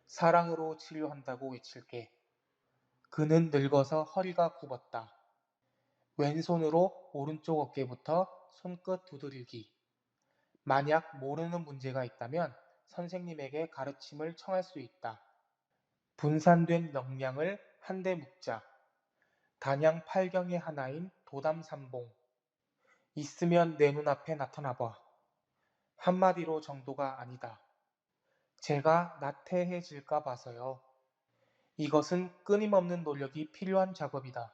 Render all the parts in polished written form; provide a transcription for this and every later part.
사랑으로 치료한다고 외칠게. 그는 늙어서 허리가 굽었다. 왼손으로 오른쪽 어깨부터 손끝 두드리기. 만약 모르는 문제가 있다면 선생님에게 가르침을 청할 수 있다. 분산된 명량을 한데 묶자. 단양 팔경의 하나인 도담삼봉. 있으면 내 눈앞에 나타나봐. 한마디로 정도가 아니다. 제가 나태해질까 봐서요. 이것은 끊임없는 노력이 필요한 작업이다.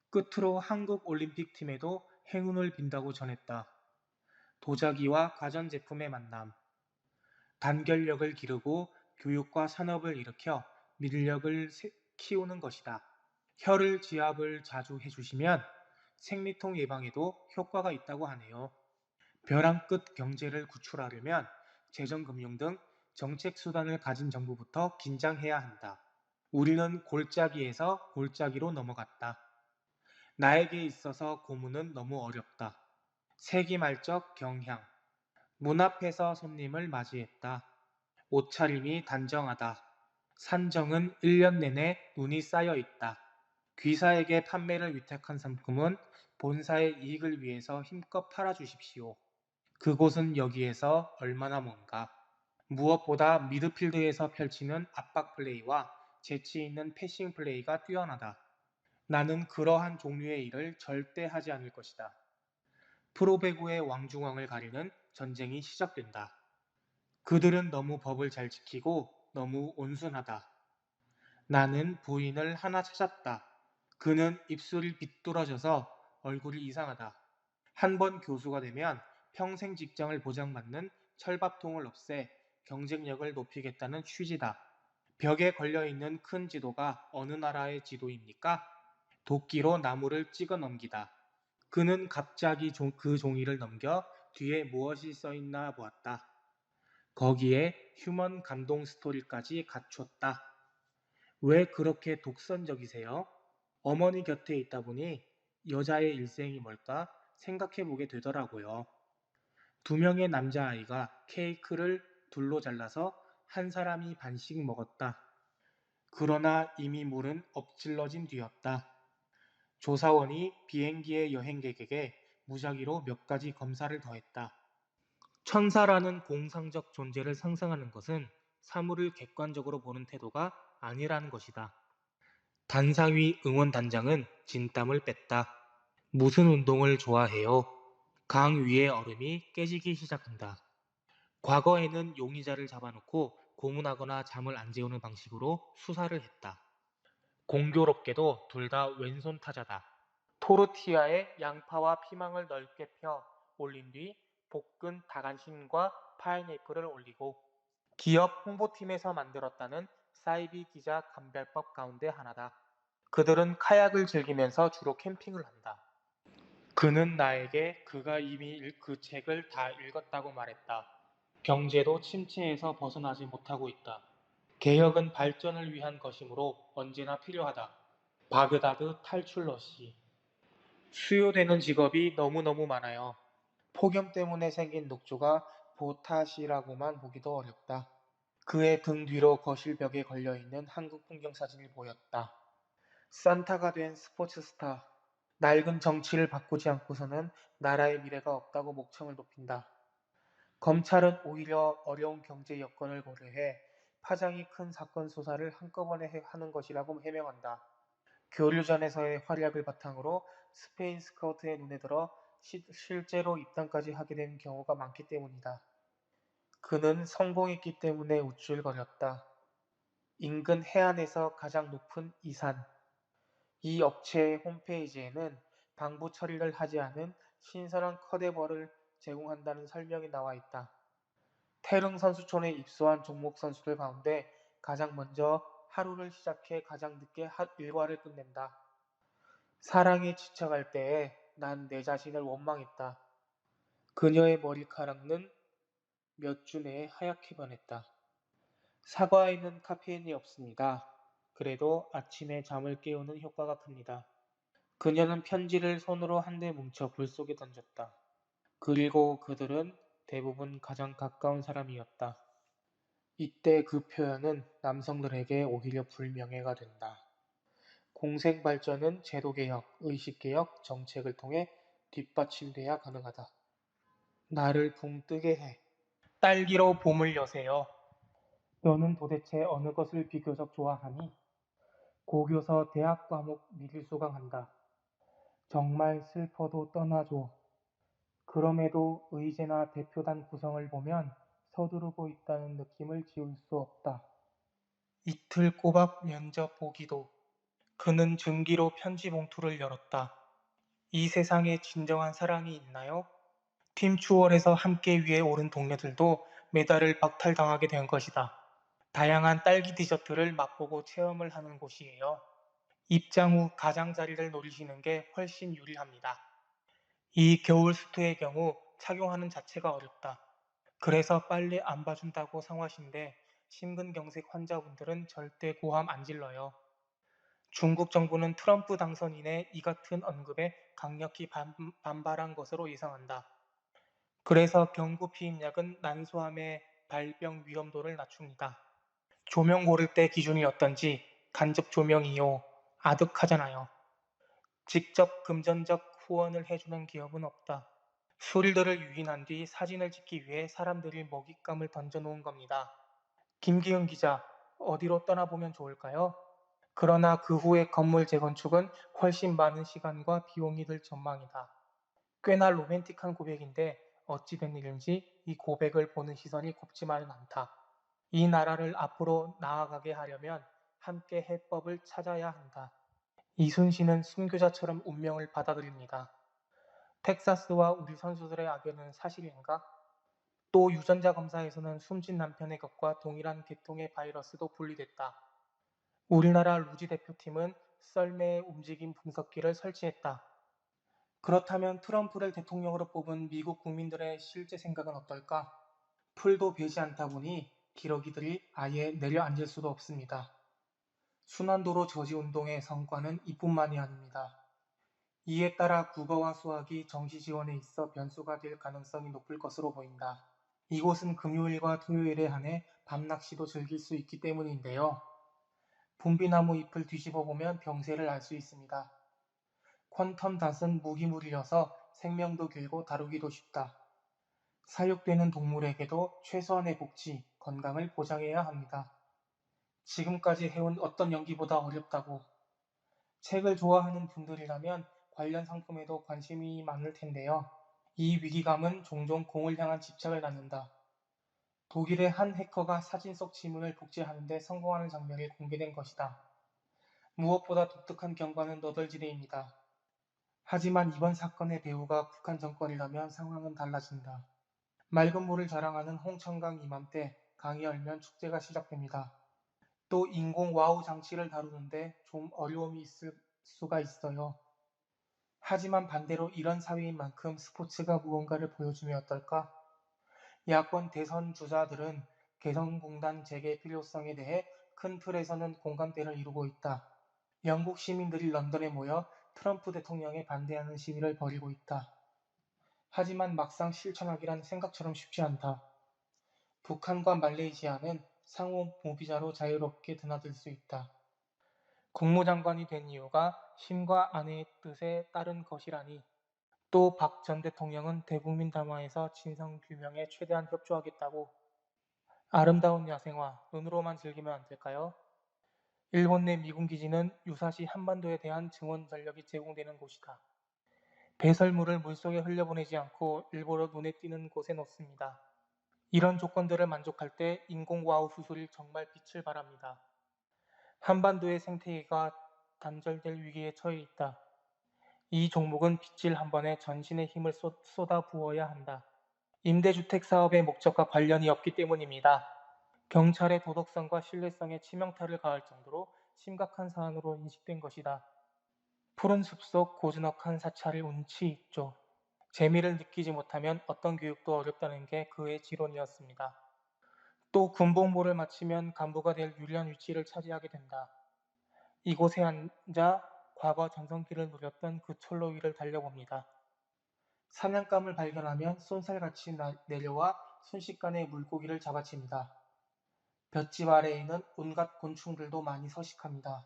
끝으로 한국올림픽팀에도 행운을 빈다고 전했다. 도자기와 가전제품의 만남. 단결력을 기르고 교육과 산업을 일으켜 민력을 키우는 것이다. 혀를 지압을 자주 해주시면 생리통 예방에도 효과가 있다고 하네요. 벼랑 끝 경제를 구출하려면 재정금융 등 정책 수단을 가진 정부부터 긴장해야 한다. 우리는 골짜기에서 골짜기로 넘어갔다. 나에게 있어서 고문은 너무 어렵다. 세기말적 경향. 문 앞에서 손님을 맞이했다. 옷차림이 단정하다. 산정은 1년 내내 눈이 쌓여 있다. 귀사에게 판매를 위탁한 상품은 본사의 이익을 위해서 힘껏 팔아주십시오. 그곳은 여기에서 얼마나 먼가. 무엇보다 미드필드에서 펼치는 압박 플레이와 재치 있는 패싱 플레이가 뛰어나다. 나는 그러한 종류의 일을 절대 하지 않을 것이다. 프로배구의 왕중왕을 가리는 전쟁이 시작된다. 그들은 너무 법을 잘 지키고 너무 온순하다. 나는 부인을 하나 찾았다. 그는 입술이 비뚤어져서 얼굴이 이상하다. 한 번 교수가 되면 평생 직장을 보장받는 철밥통을 없애 경쟁력을 높이겠다는 취지다. 벽에 걸려있는 큰 지도가 어느 나라의 지도입니까? 도끼로 나무를 찍어 넘기다. 그는 갑자기 그 종이를 넘겨 뒤에 무엇이 써있나 보았다. 거기에 휴먼 감동 스토리까지 갖췄다. 왜 그렇게 독선적이세요? 어머니 곁에 있다 보니 여자의 일생이 뭘까 생각해보게 되더라고요. 2명의 남자아이가 케이크를 둘로 잘라서 한 사람이 반씩 먹었다. 그러나 이미 물은 엎질러진 뒤였다. 조사원이 비행기의 여행객에게 무작위로 몇 가지 검사를 더했다. 천사라는 공상적 존재를 상상하는 것은 사물을 객관적으로 보는 태도가 아니라는 것이다. 단상위 응원단장은 진땀을 뺐다. 무슨 운동을 좋아해요? 강 위의 얼음이 깨지기 시작한다. 과거에는 용의자를 잡아놓고 고문하거나 잠을 안 재우는 방식으로 수사를 했다. 공교롭게도 둘 다 왼손 타자다. 토르티아에 양파와 피망을 넓게 펴 올린 뒤 볶은 닭안심과 파인애플을 올리고 기업 홍보팀에서 만들었다는 사이비 기자 감별법 가운데 하나다. 그들은 카약을 즐기면서 주로 캠핑을 한다. 그는 나에게 그가 이미 그 책을 다 읽었다고 말했다. 경제도 침체에서 벗어나지 못하고 있다. 개혁은 발전을 위한 것이므로 언제나 필요하다. 바그다드 탈출러시. 수요되는 직업이 너무너무 많아요. 폭염 때문에 생긴 녹조가 보탓이라고만 보기도 어렵다. 그의 등 뒤로 거실 벽에 걸려있는 한국 풍경 사진이 보였다. 산타가 된 스포츠 스타. 낡은 정치를 바꾸지 않고서는 나라의 미래가 없다고 목청을 높인다. 검찰은 오히려 어려운 경제 여건을 고려해 파장이 큰 사건 수사를 한꺼번에 하는 것이라고 해명한다. 교류전에서의 활약을 바탕으로 스페인 스카우트의 눈에 들어 실제로 입단까지 하게 된 경우가 많기 때문이다. 그는 성공했기 때문에 우쭐거렸다. 인근 해안에서 가장 높은 이 산. 이 업체의 홈페이지에는 방부 처리를 하지 않은 신선한 컷에버를 제공한다는 설명이 나와 있다. 태릉 선수촌에 입소한 종목 선수들 가운데 가장 먼저 하루를 시작해 가장 늦게 일과를 끝낸다. 사랑에 지쳐갈 때에 난 내 자신을 원망했다. 그녀의 머리카락은 몇 주 내에 하얗게 변했다. 사과에는 카페인이 없습니다. 그래도 아침에 잠을 깨우는 효과가 큽니다. 그녀는 편지를 손으로 한데 뭉쳐 불 속에 던졌다. 그리고 그들은 대부분 가장 가까운 사람이었다. 이때 그 표현은 남성들에게 오히려 불명예가 된다. 공생발전은 제도개혁, 의식개혁, 정책을 통해 뒷받침돼야 가능하다. 나를 붕 뜨게 해. 딸기로 봄을 여세요. 너는 도대체 어느 것을 비교적 좋아하니? 고교서 대학 과목 미리 수강한다. 정말 슬퍼도 떠나줘. 그럼에도 의제나 대표단 구성을 보면 서두르고 있다는 느낌을 지울 수 없다. 이틀 꼬박 면접 보기도. 그는 증기로 편지 봉투를 열었다. 이 세상에 진정한 사랑이 있나요? 팀 추월에서 함께 위에 오른 동료들도 메달을 박탈당하게 된 것이다. 다양한 딸기 디저트를 맛보고 체험을 하는 곳이에요. 입장 후 가장자리를 노리시는 게 훨씬 유리합니다. 이 겨울 수트의 경우 착용하는 자체가 어렵다. 그래서 빨리 안 봐준다고 상화신데 심근경색 환자분들은 절대 고함 안 질러요. 중국 정부는 트럼프 당선인의 이 같은 언급에 강력히 반발한 것으로 예상한다. 그래서 경구 피임약은 난소암의 발병 위험도를 낮춥니다. 조명 고를 때 기준이 어떤지 간접 조명이요. 아득하잖아요. 직접 금전적 후원을 해주는 기업은 없다. 수리들을 유인한 뒤 사진을 찍기 위해 사람들이 먹잇감을 던져놓은 겁니다. 김기훈 기자, 어디로 떠나보면 좋을까요? 그러나 그 후의 건물 재건축은 훨씬 많은 시간과 비용이 들 전망이다. 꽤나 로맨틱한 고백인데 어찌 된 일인지 이 고백을 보는 시선이 곱지만은 않다. 이 나라를 앞으로 나아가게 하려면 함께 해법을 찾아야 한다. 이순신은 순교자처럼 운명을 받아들입니다. 텍사스와 우리 선수들의 악연은 사실인가? 또 유전자 검사에서는 숨진 남편의 것과 동일한 계통의 바이러스도 분리됐다. 우리나라 루지 대표팀은 썰매의 움직임 분석기를 설치했다. 그렇다면 트럼프를 대통령으로 뽑은 미국 국민들의 실제 생각은 어떨까? 풀도 배지 않다 보니 기러기들이 아예 내려앉을 수도 없습니다. 순환도로 저지운동의 성과는 이뿐만이 아닙니다. 이에 따라 국어와 수학이 정시 지원에 있어 변수가 될 가능성이 높을 것으로 보인다. 이곳은 금요일과 토요일에 한해 밤낚시도 즐길 수 있기 때문인데요. 분비나무 잎을 뒤집어 보면 병세를 알 수 있습니다. 퀀텀 닷은 무기물이어서 생명도 길고 다루기도 쉽다. 사육되는 동물에게도 최소한의 복지, 건강을 보장해야 합니다. 지금까지 해온 어떤 연기보다 어렵다고. 책을 좋아하는 분들이라면 관련 상품에도 관심이 많을 텐데요. 이 위기감은 종종 공을 향한 집착을 낳는다. 독일의 한 해커가 사진 속 지문을 복제하는 데 성공하는 장면이 공개된 것이다. 무엇보다 독특한 경과는 너덜지대입니다. 하지만 이번 사건의 배후가 북한 정권이라면 상황은 달라진다. 맑은 물을 자랑하는 홍천강 이맘때 강이 얼면 축제가 시작됩니다. 또 인공 와우 장치를 다루는데 좀 어려움이 있을 수가 있어요. 하지만 반대로 이런 사회인 만큼 스포츠가 무언가를 보여주면 어떨까? 야권 대선 주자들은 개성공단 재개 필요성에 대해 큰 틀에서는 공감대를 이루고 있다. 영국 시민들이 런던에 모여 트럼프 대통령에 반대하는 시위를 벌이고 있다. 하지만 막상 실천하기란 생각처럼 쉽지 않다. 북한과 말레이시아는 상호 무비자로 자유롭게 드나들 수 있다. 국무장관이 된 이유가 심과 아내의 뜻에 따른 것이라니. 또 박 전 대통령은 대국민 담화에서 진상규명에 최대한 협조하겠다고. 아름다운 야생화, 눈으로만 즐기면 안 될까요? 일본 내 미군 기지는 유사시 한반도에 대한 증원 전력이 제공되는 곳이다. 배설물을 물속에 흘려보내지 않고 일부러 눈에 띄는 곳에 놓습니다. 이런 조건들을 만족할 때 인공와우 수술이 정말 빛을 발합니다. 한반도의 생태계가 단절될 위기에 처해 있다. 이 종목은 빗질 한 번에 전신의 힘을 쏟아 부어야 한다. 임대주택 사업의 목적과 관련이 없기 때문입니다. 경찰의 도덕성과 신뢰성에 치명타를 가할 정도로 심각한 사안으로 인식된 것이다. 푸른 숲속 고즈넉한 사찰이 운치 있죠. 재미를 느끼지 못하면 어떤 교육도 어렵다는 게 그의 지론이었습니다. 또 군복무를 마치면 간부가 될 유리한 위치를 차지하게 된다. 이곳에 앉아 과거 전성기를 누렸던 그 철로 위를 달려봅니다. 사냥감을 발견하면 쏜살같이 내려와 순식간에 물고기를 잡아칩니다. 볏짚 아래에는 온갖 곤충들도 많이 서식합니다.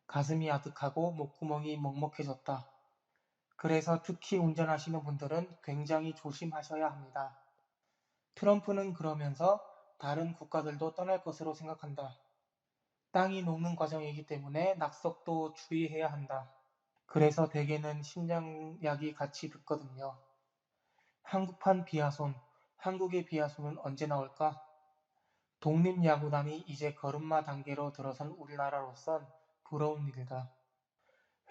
가슴이 아득하고 목구멍이 먹먹해졌다. 그래서 특히 운전하시는 분들은 굉장히 조심하셔야 합니다. 트럼프는 그러면서 다른 국가들도 떠날 것으로 생각한다. 땅이 녹는 과정이기 때문에 낙석도 주의해야 한다. 그래서 대개는 심장약이 같이 듣거든요. 한국판 비아손, 한국의 비아손은 언제 나올까? 독립야구단이 이제 걸음마 단계로 들어선 우리나라로선 부러운 일이다.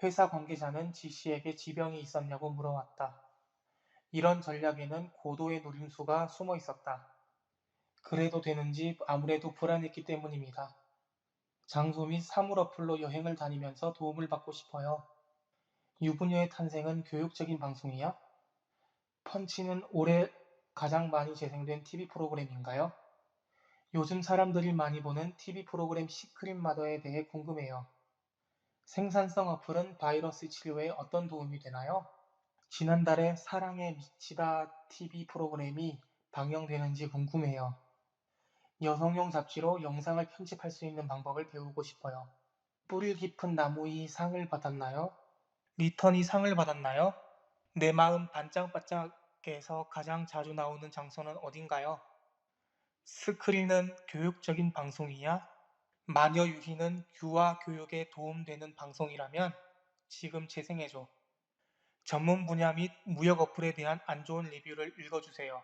회사 관계자는 지씨에게 지병이 있었냐고 물어왔다. 이런 전략에는 고도의 노림수가 숨어 있었다. 그래도 되는지 아무래도 불안했기 때문입니다. 장소 및 사물 어플로 여행을 다니면서 도움을 받고 싶어요. 유부녀의 탄생은 교육적인 방송이야? 펀치는 올해 가장 많이 재생된 TV 프로그램인가요? 요즘 사람들이 많이 보는 TV 프로그램 시크릿 마더에 대해 궁금해요. 생산성 어플은 바이러스 치료에 어떤 도움이 되나요? 지난달에 사랑에 미치다 TV 프로그램이 방영되는지 궁금해요. 여성용 잡지로 영상을 편집할 수 있는 방법을 배우고 싶어요. 뿌리 깊은 나무이 상을 받았나요? 리턴이 상을 받았나요? 내 마음 반짝반짝에서 가장 자주 나오는 장소는 어딘가요? 스크린은 교육적인 방송이야? 마녀 유희는 유아 교육에 도움되는 방송이라면 지금 재생해줘. 전문 분야 및 무역 어플에 대한 안 좋은 리뷰를 읽어주세요.